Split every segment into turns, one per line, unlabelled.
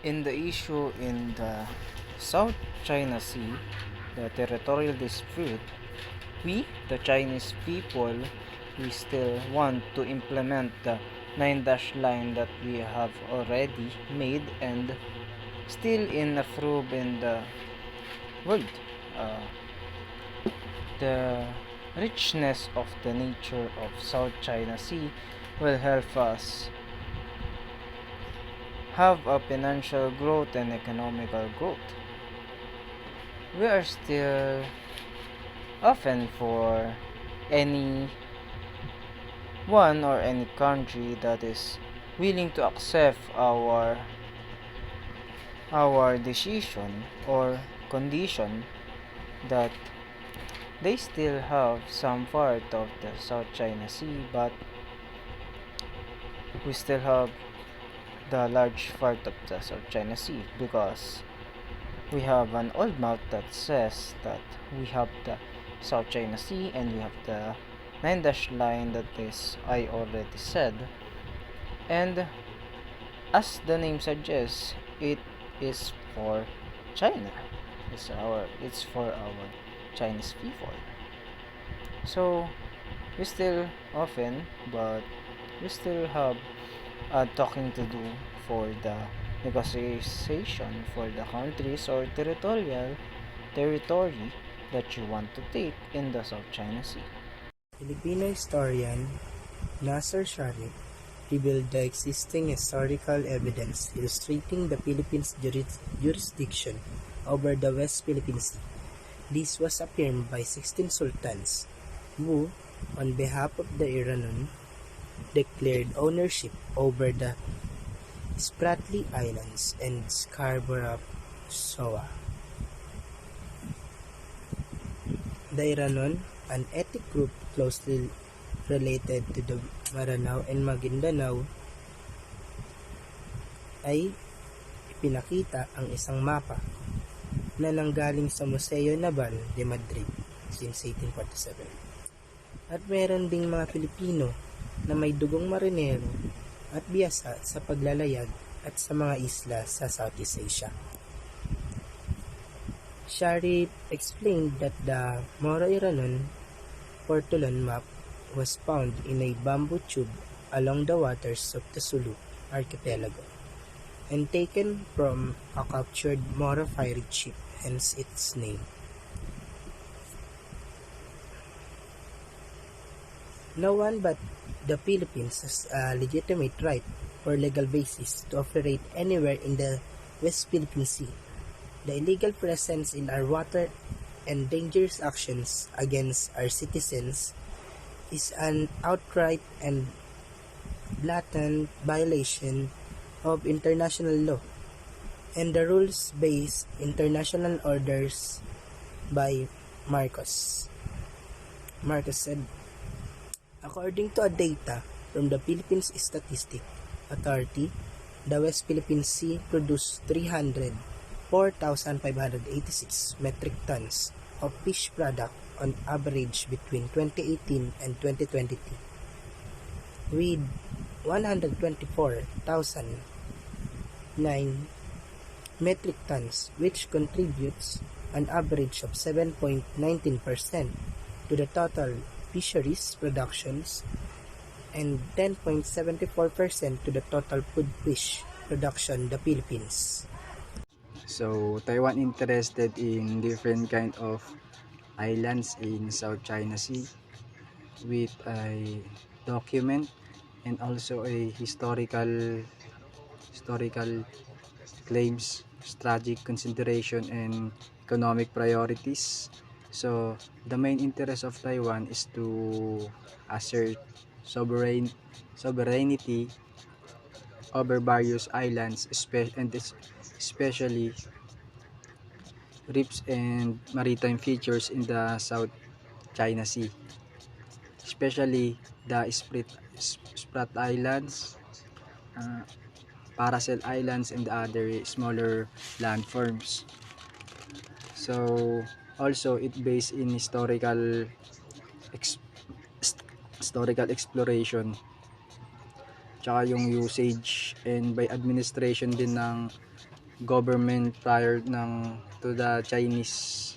In the issue in the South China Sea, the territorial dispute, we, the Chinese people, we still want to implement the 9-dash line that we have already made and still in approved in the world. Uh, the richness of the nature of South China Sea will help us have a financial growth and economical growth. We are still often for any one or any country that is willing to accept our decision or condition that they still have some part of the South China Sea, but we still have the large part of the South China Sea because we have an old map that says that we have the South China Sea and we have the 9-dash line that is I already said. And as the name suggests, it is for China. It's for our Chinese people. So we still often, but we still have talking to do for the negotiation for the countries or territory that you want to take in the South China Sea.
Filipino historian Nasser Sharif revealed the existing historical evidence illustrating the Philippines' jurisdiction over the West Philippine Sea. This was affirmed by 16 sultans, who, on behalf of the Iranon, declared ownership over the Spratly Islands and Scarborough Shoal. The Iranon, an ethnic group closely related to the Maranao and Maguindanao, ay ipinakita ang isang mapa na nanggaling sa Museo Naval de Madrid since 1847. At meron ding mga Pilipino na may dugong marinero at biyasa sa paglalayag at sa mga isla sa Southeast Asia. Sharif explained that the Moro Iranon Portolan map was found in a bamboo tube along the waters of the Sulu archipelago and taken from a captured Moro pirate ship, hence its name. No one but the Philippines has a legitimate right or legal basis to operate anywhere in the West Philippine Sea. The illegal presence in our water and dangerous actions against our citizens is an outright and blatant violation of international law and the rules-based international orders by Marcos. Marcos said, according to a data from the Philippines Statistic Authority, the West Philippine Sea produced 4,586 metric tons of fish product on average between 2018 and 2022, with 124,009 metric tons, which contributes an average of 7.19% to the total fisheries productions and 10.74% to the total food fish production in the Philippines.
So Taiwan interested in different kind of islands in South China Sea with a document and also a historical claims, strategic consideration and economic priorities. So the main interest of Taiwan is to assert sovereignty over various islands, especially reefs and maritime features in the South China Sea, especially the Sprat Islands, uh, Paracel Islands, and the other smaller landforms. So also it based in ex- historical exploration. tsaka yung usage and by administration din ng government prior to the Chinese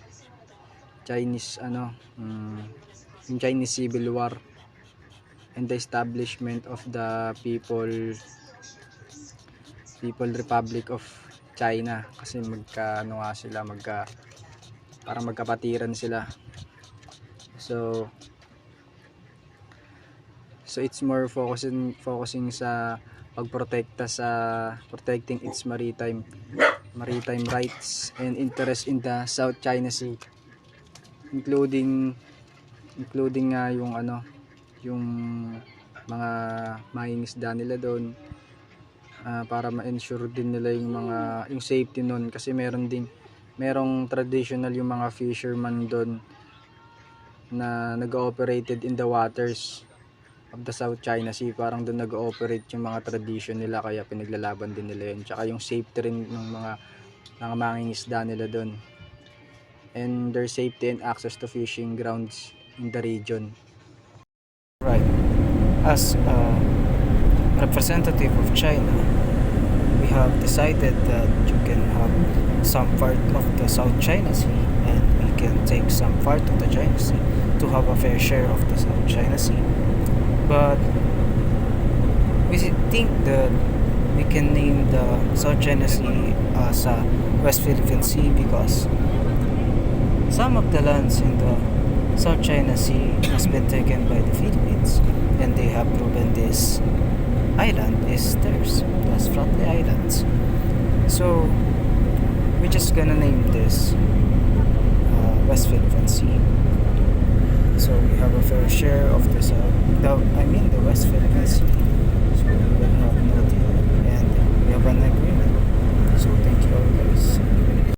yung Chinese Civil War and the establishment of the People Republic of China, kasi parang magkapatiran sila. So it's more focusing sa pagprotekta sa protecting its maritime rights and interest in the South China Sea, including nga yung mga mangingisda nila doon, para ma-ensure din nila yung safety nun, kasi merong traditional yung mga fisherman doon na nag-operated in the waters of the South China Sea. Parang doon nag-ooperate yung mga tradition nila, kaya pinaglalaban din nila yun, tsaka yung safety rin ng mga mangingisda nila doon, and their safety and access to fishing grounds in the region.
Right. As a representative of China, we have decided that you can have some part of the South China Sea and we can take some part of the China Sea to have a fair share of the South China Sea. But we think that we can name the South China Sea as West Philippine Sea because some of the lands in the South China Sea has been taken by the Philippines, and they have proven this island is theirs, the Spratly Islands. So we're just gonna name this West Philippine Sea. So we have a fair share of the West Philippine Sea. So we will have no deal, and we have an agreement